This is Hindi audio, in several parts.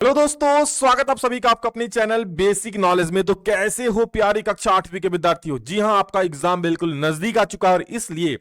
हेलो दोस्तों, स्वागत आप सभी का आपका अपने चैनल बेसिक नॉलेज में। तो कैसे हो प्यारी कक्षा 8वीं के विद्यार्थियों। जी हां, आपका एग्जाम बिल्कुल नजदीक आ चुका है और इसलिए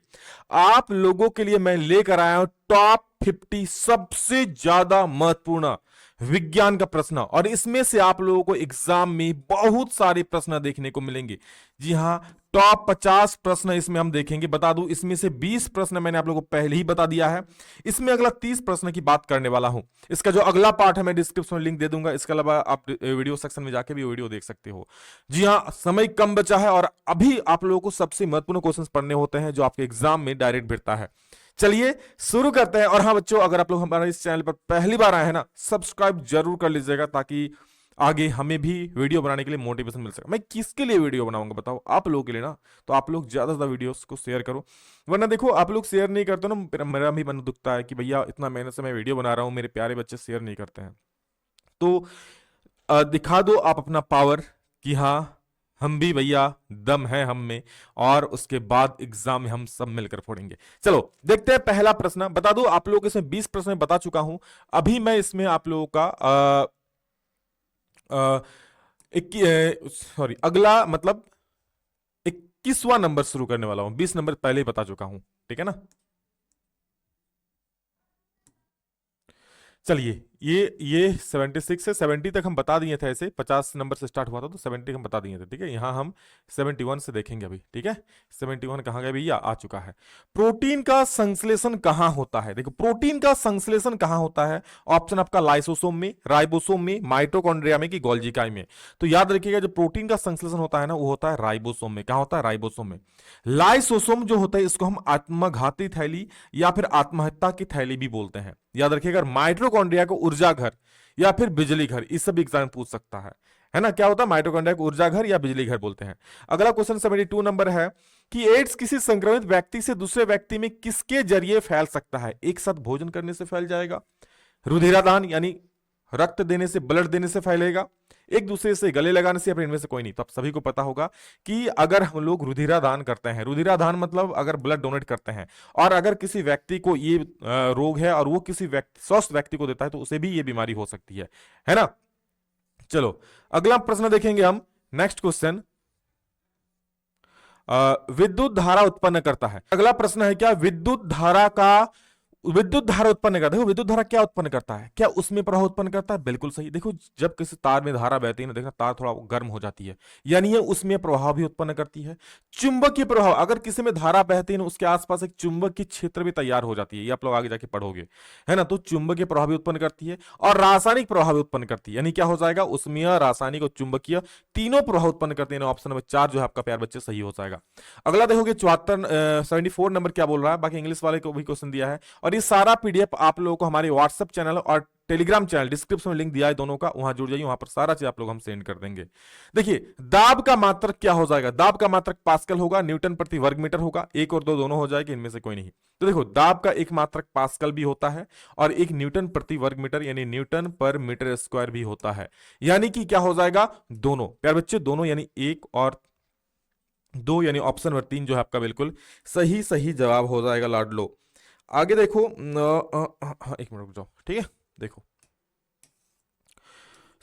आप लोगों के लिए मैं लेकर आया हूं टॉप 50 सबसे ज्यादा महत्वपूर्ण विज्ञान का प्रश्न। और इसमें से आप लोगों को एग्जाम में बहुत सारे प्रश्न देखने को मिलेंगे। जी हां, टॉप 50 प्रश्न इसमें हम देखेंगे। बता दूं, इसमें से 20 प्रश्न मैंने आप लोगों को पहले ही बता दिया है। इसमें अगला 30 प्रश्न की बात करने वाला हूं। इसका जो अगला पार्ट है मैं डिस्क्रिप्शन में लिंक दे दूंगा। इसके अलावा आप वीडियो सेक्शन में जाके भी वीडियो देख सकते हो। जी हां, समय कम बचा है और अभी आप लोगों को सबसे महत्वपूर्ण क्वेश्चन पढ़ने होते हैं जो आपके एग्जाम में डायरेक्ट भिड़ता है। चलिए शुरू करते हैं। और हाँ बच्चों, अगर आप लोग हमारे इस चैनल पर पहली बार आए हैं ना, सब्सक्राइब जरूर कर लीजिएगा ताकि आगे हमें भी वीडियो बनाने के लिए मोटिवेशन मिल सके। मैं किसके लिए वीडियो बनाऊंगा बताओ, आप लोगों के लिए ना। तो आप लोग ज्यादा से ज्यादा वीडियोस को शेयर करो, वरना देखो आप लोग शेयर नहीं करते ना, मेरा भी मन दुखता है कि भैया इतना मेहनत से मैं वीडियो बना रहा हूं, मेरे प्यारे बच्चे शेयर नहीं करते हैं। तो दिखा दो आप अपना पावर कि हाँ हम भी भैया, दम है हम में। और उसके बाद एग्जाम में हम सब मिलकर फोड़ेंगे। चलो देखते हैं पहला प्रश्न। बता दो आप लोगों को इसमें 20 प्रश्न बता चुका हूं। अभी मैं इसमें आप लोगों का सॉरी अगला मतलब 21वां नंबर शुरू करने वाला हूं। 20 नंबर पहले ही बता चुका हूं, ठीक है ना। चलिए ये 76 से 70 तक हम बता दिए थे। ऐसे 50 नंबर से स्टार्ट हुआ था तो 70 हम बता दिए थे, ठीक है। यहां हम 71 से देखेंगे अभी, ठीक है। 71 कहां गया भैया, आ चुका है। प्रोटीन का संश्लेषण कहां होता है। देखो प्रोटीन का संश्लेषण कहां होता है। ऑप्शन आपका लाइसोसोम में, राइबोसोम में, माइटोकॉन्ड्रिया में कि गोल्जी इकाई में। तो याद रखिएगा, जो प्रोटीन का संश्लेषण होता है ना, वो होता है राइबोसोम में। कहां होता है, राइबोसोम में। लाइसोसोम जो होता है इसको हम आत्मघाती थैली या फिर आत्महत्या की थैली भी बोलते हैं। याद रखिएगा, माइटोकॉन्ड्रिया को ऊर्जा घर या फिर बिजली घर, इस सब एग्जाम पूछ सकता है ना। क्या होता है, माइटोकॉन्ड्रिया को ऊर्जा घर या बिजली घर बोलते हैं। अगला क्वेश्चन 72 नंबर है कि एड्स किसी संक्रमित व्यक्ति से दूसरे व्यक्ति में किसके जरिए फैल सकता है। एक साथ भोजन करने से फैल जाएगा, रुधिरादान यानी रक्त देने से, ब्लड देने से फैलेगा, एक दूसरे से गले लगाने से, या फिर इनमें से कोई नहीं। तो आप सभी को पता होगा कि अगर हम लोग रुधिरादान करते हैं, रुधिरादान मतलब अगर ब्लड डोनेट करते हैं, और अगर किसी व्यक्ति को ये रोग है और वो किसी व्यक्ति स्वस्थ व्यक्ति को देता है तो उसे भी ये बीमारी हो सकती है ना। चलो अगला प्रश्न देखेंगे हम। नेक्स्ट क्वेश्चन, विद्युत धारा उत्पन्न करता है। अगला प्रश्न है, क्या विद्युत धारा उत्पन्न करता है। विद्युत धारा क्या उत्पन्न करता है, क्या उसमें प्रवाह उत्पन्न करता है। बिल्कुल सही। देखो जब किसी तार में धारा बहती है ना, देखना तार थोड़ा गर्म हो जाती है, यानी ये उसमें प्रभाव भी उत्पन्न करती है। चुंबकीय प्रभाव, अगर किसी में धारा बहती है ना, उसके आसपास एक चुंबकीय क्षेत्र भी तैयार हो जाती है। ये आप लोग आगे जाके पढ़ोगे, है ना। तो चुंबकीय प्रभाव भी उत्पन्न करती है और रासायनिक प्रभाव भी उत्पन्न करती है। यानी क्या हो जाएगा, उसमें रासायनिक और चुंबकीय तीनों प्रभाव उत्पन्न करती है। ऑप्शन नंबर 4 जो है आपका प्यार बच्चे सही हो जाएगा। अगला देखोगे 74 नंबर क्या बोल रहा है। बाकी इंग्लिश वाले को भी क्वेश्चन दिया है और ये सारा पीडीएफ आप लोगों को हमारे व्हाट्सएप चैनल और टेलीग्राम चैनल डिस्क्रिप्शन में लिंक दिया है दोनों का, वहां जुड़ जाइए, वहां पर सारा चीज आप लोग हम सेंड कर देंगे। देखिए दाब का मात्रक क्या हो जाएगा। दाब का मात्रक पास्कल होगा, न्यूटन प्रति वर्ग मीटर होगा। एक और दो दोनों हो जाएगी, इनमें से कोई नहीं। तो देखो दाब का एक मात्रक पास्कल भी होता है और एक न्यूटन प्रति वर्ग मीटर यानी न्यूटन पर मीटर स्क्वायर भी होता है। यानी कि क्या हो जाएगा, दोनों प्यार बच्चे, दोनों यानी 1 और 2, यानी ऑप्शन नंबर 3 जो है आपका बिल्कुल सही सही जवाब हो जाएगा लाडलो। आगे देखो, एक मिनट रुक जाओ, ठीक है। देखो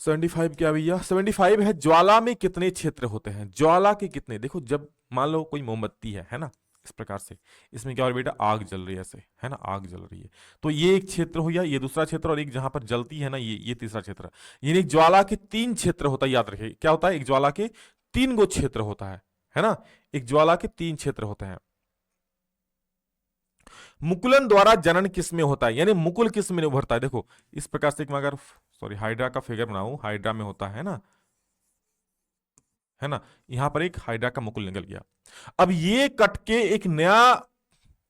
75 क्या भैया, 75 है ज्वाला में कितने क्षेत्र होते हैं। ज्वाला के कितने, देखो जब मान लो कोई मोमबत्ती है ना, इस प्रकार से, इसमें क्या हो रहा है बेटा, आग जल रही है ऐसे, है ना, आग जल रही है। तो ये एक क्षेत्र हो गया, ये दूसरा क्षेत्र, और एक जहां पर जलती है ना, ये तीसरा क्षेत्र। यानी ज्वाला के 3 क्षेत्र होता है। याद रखिए क्या होता है, एक ज्वाला के 3 गो क्षेत्र होता है ना। एक ज्वाला के 3 क्षेत्र होते हैं। मुकुलन द्वारा जनन किस में होता है, यानी मुकुल किस में उभरता है। देखो इस प्रकार से, मैं अगर सॉरी हाइड्रा का फिगर बनाऊं, हाइड्रा में होता है ना, यहां पर एक हाइड्रा का मुकुल निकल गया। अब ये कट के एक नया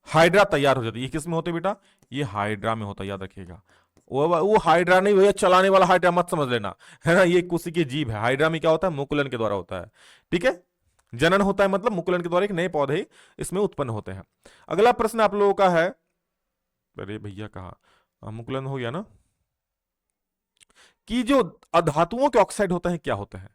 हाइड्रा तैयार हो जाती है। ये किस में होते बेटा, ये हाइड्रा में होता है। याद रखिएगा, वो हाइड्रा नहीं भैया, चलाने वाला हाइड्रा मत समझ लेना, है ना। ये कुछ की जीभ है। हाइड्रा में क्या होता है, मुकुलन के द्वारा होता है, ठीक है। जनन होता है मतलब मुकुलन के द्वारा एक नए पौधे इसमें उत्पन्न होते हैं। अगला प्रश्न आप लोगों का है, अरे भैया कहा, मुकुलन हो गया ना, कि जो अधातुओं के ऑक्साइड होते हैं क्या होते हैं।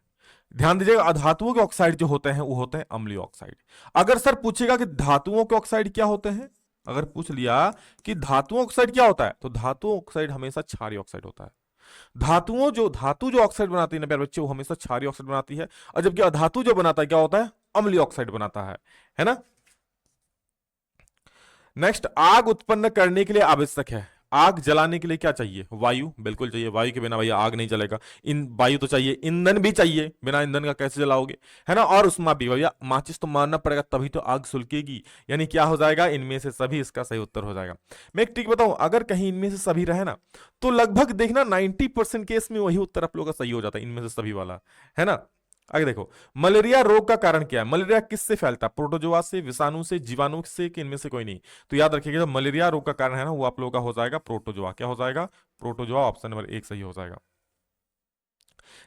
ध्यान दीजिएगा, अधातुओं के ऑक्साइड जो होते हैं वो होते हैं अम्लीय ऑक्साइड। अगर सर पूछेगा कि धातुओं के ऑक्साइड क्या होते हैं, अगर पूछ लिया कि धातुओं ऑक्साइड क्या होता है, तो धातु ऑक्साइड हमेशा क्षारीय ऑक्साइड होता है। धातु जो ऑक्साइड बनाती है ना प्यारे बच्चे, वो हमेशा क्षारीय ऑक्साइड बनाती है, और जबकि अधातु जो बनाता है क्या होता है, अम्लीय ऑक्साइड बनाता है ना। नेक्स्ट, आग उत्पन्न करने के लिए आवश्यक है, आग जलाने के लिए क्या चाहिए, वायु, बिल्कुल चाहिए, वायु के बिना भैया आग नहीं जलेगा, इन वायु तो चाहिए, ईंधन भी चाहिए, बिना ईंधन का कैसे जलाओगे, है ना, और उष्मा भी, भैया माचिस तो मारना पड़ेगा तभी तो आग सुलगेगी, यानी क्या हो जाएगा, इनमें से सभी इसका सही उत्तर हो जाएगा। मैं एक ट्रिक बताऊं, अगर कहीं इनमें से सभी रहे ना, तो लगभग देखना 90% केस में वही उत्तर आप लोगों का सही हो जाता है, इनमें से सभी वाला, है ना। आगे देखो, मलेरिया रोग का कारण क्या है, मलेरिया किससे फैलता है, प्रोटोजोआ से, विषाणु से, जीवाणु से, कि इनमें से कोई नहीं। तो याद रखिएगा, मलेरिया रोग का कारण है ना, वो आप लोगों का हो जाएगा प्रोटोजोआ, क्या हो जाएगा, प्रोटोजोआ, ऑप्शन नंबर 1 सही हो जाएगा।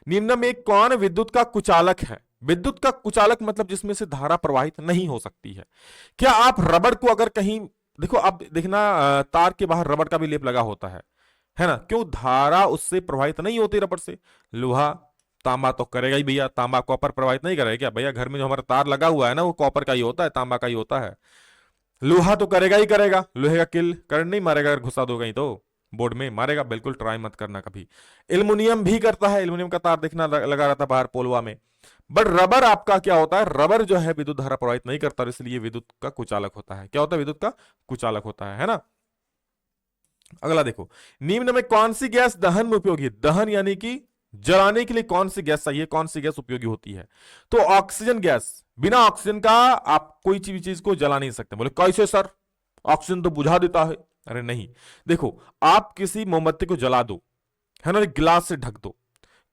निम्न में कौन विद्युत का कुचालक है, विद्युत का कुचालक मतलब जिसमें से धारा प्रवाहित नहीं हो सकती है। क्या आप रबड़ को अगर कहीं, देखो आप देखना, तार के बाहर रबड़ का भी लेप लगा होता है ना, क्यों, धारा उससे प्रभावित नहीं होती रबड़ से। लोहा तांबा तो करेगा ही भैया, तांबा कॉपर प्रभावित नहीं करेगा क्या भैया, घर में जो हमारा तार लगा हुआ है ना, वो कॉपर का ही होता है, तांबा का ही होता है। लोहा तो करेगा ही करेगा, लोहे का किल करंट नहीं मारेगा, अगर घुसा दो कहीं तो बोर्ड में मारेगा, बिल्कुल ट्राई मत करना कभी। एल्युमिनियम भी करता है, एल्युमिनियम का तार देखना लगा रहता है बाहर पोलवा में। बट रबर आपका क्या होता है, रबर जो है विद्युत धारा प्रभावित नहीं करता, इसलिए विद्युत का कुचालक होता है। क्या होता है, विद्युत का कुचालक होता है ना। अगला देखो, निम्न में कौन सी गैस दहन में उपयोगी, दहन यानी कि जलाने के लिए कौन सी गैस चाहिए, कौन सी गैस उपयोगी होती है, तो ऑक्सीजन गैस। बिना ऑक्सीजन का आप कोई चीज को जला नहीं सकते। बोले कैसे सर, ऑक्सीजन तो बुझा देता है। अरे नहीं, देखो आप किसी मोमबत्ती को जला दो, है ना, गिलास से ढक दो,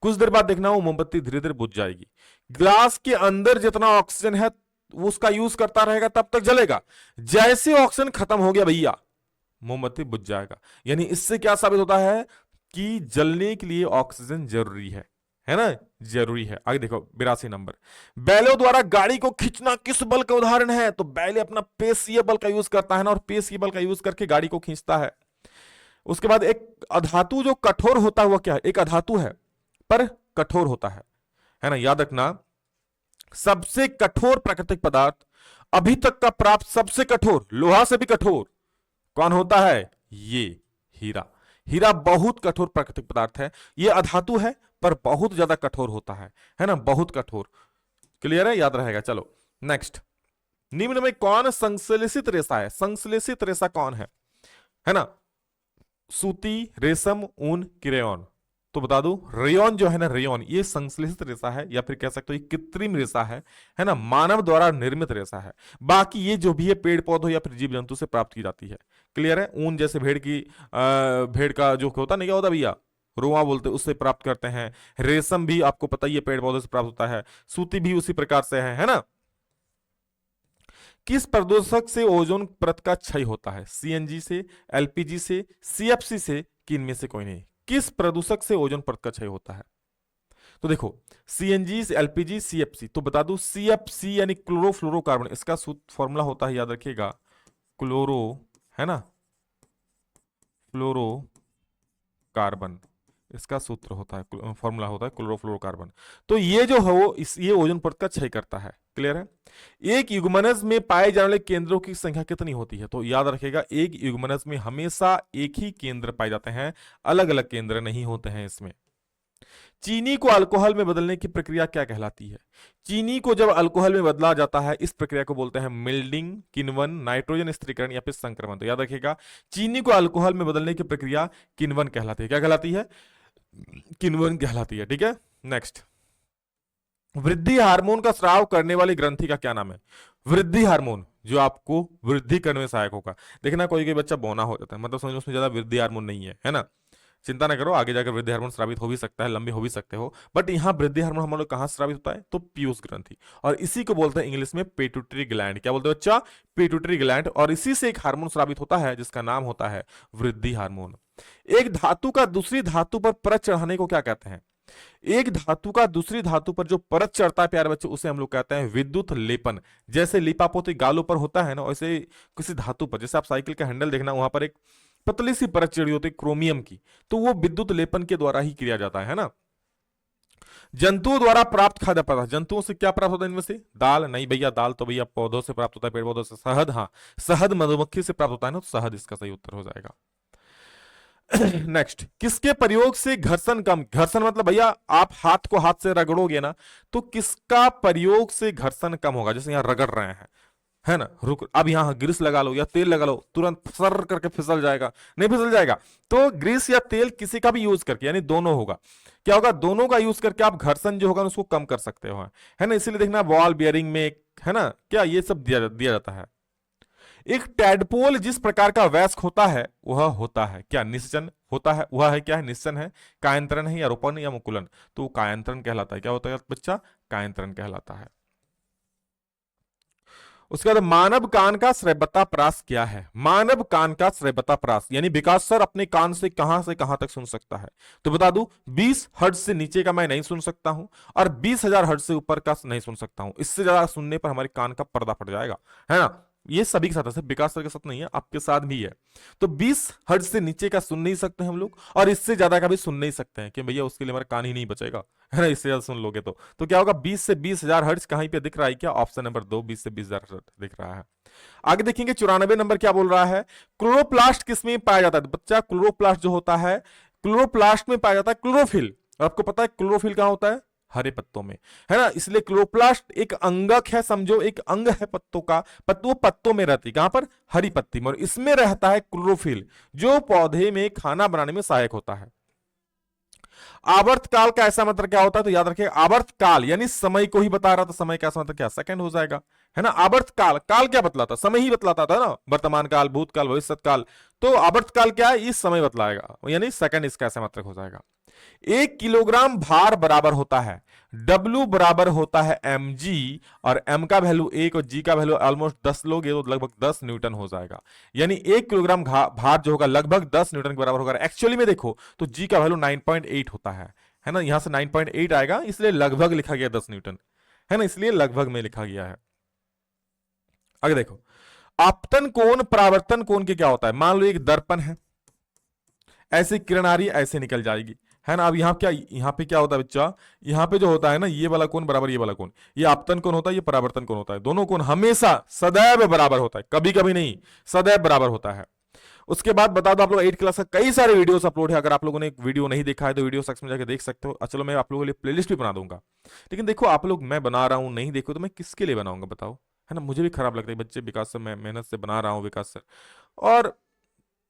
कुछ देर बाद देखना वो मोमबत्ती धीरे धीरे बुझ जाएगी। ग्लास के अंदर जितना ऑक्सीजन है वो उसका यूज करता रहेगा तब तक जलेगा, जैसे ऑक्सीजन खत्म हो गया भैया मोमबत्ती बुझ जाएगा। यानी इससे क्या साबित होता है कि जलने के लिए ऑक्सीजन जरूरी है ना, जरूरी है। आगे देखो 82 नंबर, बैलों द्वारा गाड़ी को खींचना किस बल का उदाहरण है, तो बैल अपना पेशीय बल का यूज करता है ना, और पेशीय बल का यूज करके गाड़ी को खींचता है। उसके बाद एक अधातु जो कठोर होता है वो क्या है, एक अधातु है पर कठोर होता है ना, याद रखना। सबसे कठोर प्राकृतिक पदार्थ अभी तक का प्राप्त सबसे कठोर, लोहा से भी कठोर कौन होता है, ये हीरा। हीरा बहुत कठोर प्राकृतिक पदार्थ है, ये अधातु है पर बहुत ज्यादा कठोर होता है ना, बहुत कठोर। क्लियर है, याद रहेगा। चलो नेक्स्ट, निम्न में कौन संश्लेषित रेशा है, संश्लेषित रेशा कौन है ना, सूती, रेशम, ऊन, क्रेयॉन। तो बता दो, रेयॉन जो है ना, रेयॉन ये संश्लेषित रेशा है, या फिर कह सकते हो ये कृत्रिम रेशा है ना, मानव द्वारा निर्मित रेशा है। बाकी ये जो भी है पेड़ पौधों या फिर जीव जंतु से प्राप्त की जाती है। क्लियर है, ऊन जैसे भेड़ का जो होता नहीं, क्या होता भैया, रोआ बोलते, उससे प्राप्त करते हैं। रेशम भी आपको पता ही है पेड़ पौधों से प्राप्त होता है, सूती भी उसी प्रकार से है ना। किस प्रदूषक से ओजोन परत का क्षय होता है, सीएनजी से, एलपीजी से, सीएफसी से, कि इनमें से कोई नहीं। किस प्रदूषक से ओजोन परत का क्षय होता है, तो देखो सीएनजी, एलपीजी, सीएफसी। तो बता दूं सीएफसी यानी क्लोरोफ्लोरोकार्बन, इसका फॉर्मूला होता है, याद रखिएगा, क्लोरो, है ना, फ्लोरो कार्बन, इसका सूत्र होता है, फॉर्मूला होता है क्लोरोफ्लोरोकार्बन। तो ये जो है वो ये ओजोन परत का क्षय करता है। क्लियर है। एक युग्मनज में पाए जाने वाले केंद्रों की संख्या कितनी होती है, तो याद रखिएगा एक युग्मनज में हमेशा एक ही केंद्र पाए जाते हैं, अलग अलग केंद्र नहीं होते हैं इसमें। चीनी को अल्कोहल में बदलने की प्रक्रिया क्या कहलाती है, चीनी को जब अल्कोहल में बदला जाता है इस प्रक्रिया को बोलते हैं मिल्डिंग, किण्वन, नाइट्रोजन स्थिरीकरण या फिर संक्रमण। तो याद रखिएगा चीनी को अल्कोहल में बदलने की प्रक्रिया किण्वन कहलाती है। क्या कहलाती है, किण्वन कहलाती है। ठीक है, नेक्स्ट, वृद्धि हार्मोन का स्राव करने वाली ग्रंथि का क्या नाम है, वृद्धि हार्मोन जो आपको वृद्धि करने में सहायक होगा। देखना कोई कोई बच्चा बौना हो जाता है, मतलब समझो उसमें ज्यादा वृद्धि हार्मोन नहीं है ना, चिंता ना करो, आगे जाकर वृद्धि हार्मोन स्रावित हो भी सकता है, लंबे हो भी सकते हो, बट यहाँ वृद्धि हार्मोन हम लोग कहाँ स्रावित होता है, तो पीयूष ग्रंथि, और इसी को बोलते हैं इंग्लिश में पिट्यूटरी ग्लैंड। क्या बोलते हैं बच्चा, पिट्यूटरी ग्लैंड, और इसी से एक हार्मोन स्रावित होता है जिसका नाम होता है वृद्धि हार्मोन। एक धातु का दूसरी धातु पर परत चढ़ाने को क्या कहते हैं, एक धातु का दूसरी धातु पर जो परत चढ़ता है प्यारे बच्चे उसे हम लोग कहते हैं विद्युत लेपन। जैसे लिपापोती गालों पर होता है ना, वैसे किसी धातु पर, जैसे आप साइकिल का हैंडल देखना वहां पर एक पतली सी परत चढ़ी होती है क्रोमियम की, तो वो विद्युत लेपन के द्वारा ही किया जाता है ना। जंतुओं द्वारा प्राप्त खाद्य पदार्थ, जंतुओं से क्या प्राप्त होता है इनमें से, दाल नहीं भैया, दाल तो भैया पौधों से प्राप्त होता है, पेड़ पौधों से। शहद, हाँ शहद मधुमक्खी से प्राप्त होता है ना, तो शहद इसका सही उत्तर हो जाएगा। नेक्स्ट, किसके प्रयोग से घर्षण कम, घर्षण मतलब भैया आप हाथ को हाथ से रगड़ोगे ना, तो किसका प्रयोग से घर्षण कम होगा? जैसे यहां रगड़ रहे हैं, है ना, रुक, अब यहां ग्रीस लगा लो या तेल लगा लो, तुरंत सर करके फिसल जाएगा? नहीं फिसल जाएगा। तो ग्रीस या तेल किसी का भी यूज करके, यानी दोनों होगा, क्या होगा, दोनों का यूज करके आप घर्षण जो होगा उसको कम कर सकते हो, है ना। इसीलिए देखना बॉल बियरिंग में, है ना, क्या ये सब दिया जाता है। एक टैडपोल जिस प्रकार का वयस्क होता है वह होता है क्या? निश्चन होता है, वह है क्या है? निश्चन है, कायंत्रण है, या रोपण या मुकुलन? तो कायंत्रण कहलाता है। क्या होता है बच्चा? कायंत्रण कहलाता है। उसके बाद मानव कान का श्रव्यता प्रास क्या है? मानव कान का श्रव्यता प्रास यानी विकास सर अपने कान से कहां तक सुन सकता है? तो बता दूं 20 हर्ट्ज से नीचे का मैं नहीं सुन सकता हूं और 20,000 हर्ट्ज से ऊपर का नहीं सुन सकता हूं। इससे ज्यादा सुनने पर हमारे कान का पर्दा फट जाएगा, है ना। ये सभी के साथ है, सिर्फ विकास सर के साथ नहीं है, आपके साथ भी है। तो 20 हर्ट्ज से नीचे का सुन नहीं सकते हम लोग और इससे ज्यादा का भी सुन नहीं सकते हैं कि भैया उसके लिए हमारा कान ही नहीं बचेगा, है ना, इससे ज्यादा सुन लोगे तो क्या होगा? 20 से 20,000 हर्ट्ज कहीं पे दिख रहा है क्या? ऑप्शन नंबर 2 20 से 20,000 हर्ट्ज दिख रहा है। आगे देखेंगे 94 नंबर क्या बोल रहा है? क्लोरोप्लास्ट किसमें पाया जाता है? तो बच्चा क्लोरोप्लास्ट जो होता है, क्लोरोप्लास्ट में पाया जाता है क्लोरोफिल। और आपको पता है क्लोरोफिल कहां होता है? हरे पत्तों में, है ना। इसलिए क्लोरोप्लास्ट एक अंगक है, समझो एक अंग है पत्तों का। पत्तों में रहती, कहां पर? हरी पत्ती में, और इसमें रहता है क्लोरोफिल जो पौधे में खाना बनाने में सहायक होता है। आवर्त काल का ऐसा मतलब क्या होता है? तो याद रखिए आवर्त काल यानी समय को ही बता रहा था। समय का ऐसा मतलब क्या? सेकंड हो जाएगा, है ना। आवर्त काल, काल क्या बतलाता? समय ही बतलाता था ना, वर्तमान काल, भूतकाल, भविष्य काल। तो आवर्त काल क्या है? इस समय बतलाएगा, यानी सेकंड इसका ऐसा मतलब हो जाएगा। 1 किलोग्राम भार बराबर होता है, W बराबर होता है mg, और m का वैल्यू 1 और g का वैल्यू ऑलमोस्ट 10 लोगे तो लगभग 10 न्यूटन हो जाएगा। यानी 1 किलोग्राम भार जो होगा लगभग 10 न्यूटन के बराबर होगा। एक्चुअली में देखो तो g का वैल्यू 9.8 होता है ना। यहां से 9.8 आएगा, इसलिए लगभग लिखा गया 10 न्यूटन, है ना, इसलिए लगभग में लिखा गया है। आगे देखो, आपतन कोण परावर्तन कोण के क्या होता है? मान लो एक दर्पण है, ऐसे किरण आ रही है, ऐसे निकल जाएगी, है ना। अब यहाँ पे क्या होता है बच्चा? यहाँ पे जो होता है ना, ये वाला कोण बराबर ये वाला कोण, ये आपतन कोण होता है, ये परावर्तन कोण होता है। दोनों कोण हमेशा सदैव बराबर होता है, कभी कभी नहीं, सदैव बराबर होता है। उसके बाद बता दो, आप लोग 8 क्लास का कई सारे वीडियोस अपलोड है। अगर आप लोगों ने एक वीडियो नहीं देखा है तो वीडियो सेक्शन में जाकर देख सकते हो। चलो मैं आप लोगों के लिए प्लेलिस्ट भी बना दूंगा। लेकिन देखो आप लोग, मैं बना रहा हूं, नहीं देखो तो मैं किसके लिए बनाऊंगा बताओ, है ना। मुझे भी खराब लगता है, बच्चे विकास सर, मैं मेहनत से बना रहा हूँ विकास सर, और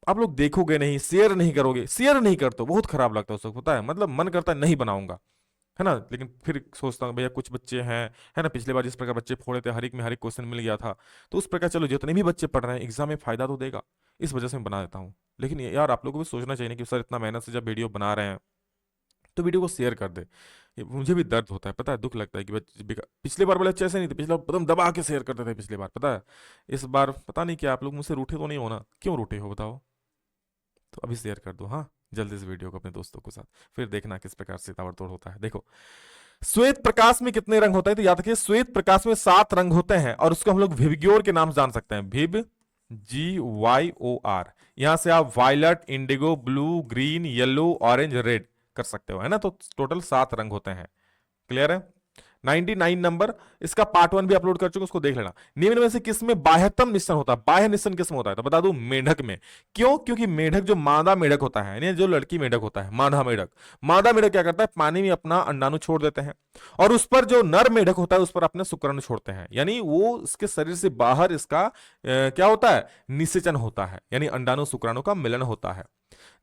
आप लोग देखोगे नहीं, शेयर नहीं करोगे। शेयर नहीं करते तो बहुत खराब लगता है उसको, पता है, मतलब मन करता है नहीं बनाऊंगा, है ना। लेकिन फिर सोचता हूँ भैया कुछ बच्चे हैं, है ना, पिछले बार जिस प्रकार बच्चे फोड़े थे, हर एक में हर एक क्वेश्चन मिल गया था, तो उस प्रकार चलो जितने भी बच्चे पढ़ रहे हैं एग्जाम में फायदा तो देगा, इस वजह से मैं बना देता हूँ। लेकिन यार आप लोगों को भी सोचना चाहिए कि सर इतना मेहनत से जब वीडियो बना रहे हैं तो वीडियो को शेयर कर दे। मुझे भी दर्द होता है, पता है, दुख लगता है कि पिछले बार वाले अच्छे ऐसे नहीं थे, पिछले बार एकदम दबा के शेयर करते थे पिछले बार, पता है। इस बार पता नहीं क्या आप लोग मुझसे रूठे तो नहीं हो ना? क्यों रूठे हो बताओ? तो अभी शेयर कर दो, हाँ, जल्दी से वीडियो को अपने दोस्तों के साथ, फिर देखना किस प्रकार से ताबड़तोड़ होता है। देखो श्वेत प्रकाश में कितने रंग होते हैं? तो याद रखिए श्वेत प्रकाश में 7 रंग होते हैं और उसको हम लोग विबग्योर के नाम जान सकते हैं। विब, GYOR। यहां से आप violet, Indigo, blue, green, yellow, orange, red कर सकते हो, है ना। तो टोटल 7 रंग होते हैं। क्लियर है? 99 नंबर, इसका पार्ट 1 भी अपलोड कर चुके, उसको देख लेना। निम्न में से किसमें बाह्यतम निश्चन होता है? बाह्य निश्चन किसमें होता है? तो बता दूं मेढक में। क्यों? क्योंकि मेढक जो मादा मेढक होता है, यानी जो लड़की मेढक होता है, मादा मेढक क्या करता है? पानी में अपना अंडाणु छोड़ देते हैं और उस पर जो नर मेढक होता है उस पर अपने शुक्राणु छोड़ते हैं, यानी वो इसके शरीर से बाहर इसका क्या होता है? निषेचन होता है, यानी अंडाणु शुक्राणु का मिलन होता है।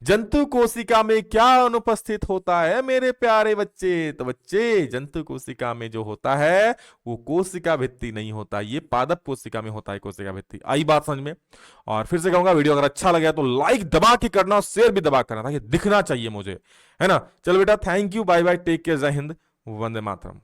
जंतु कोशिका में क्या अनुपस्थित होता है मेरे प्यारे बच्चे? तो बच्चे जंतु कोशिका में जो होता है वो कोशिका भित्ति नहीं होता, ये पादप कोशिका में होता है कोशिका भित्ति। आई बात समझ में? और फिर से कहूंगा, वीडियो अगर अच्छा लगा तो लाइक दबा के करना और शेयर भी दबा करना ताकि दिखना चाहिए मुझे, है ना। चलो बेटा, thank you, bye bye, take care, जय हिंद, वंदे मातरम।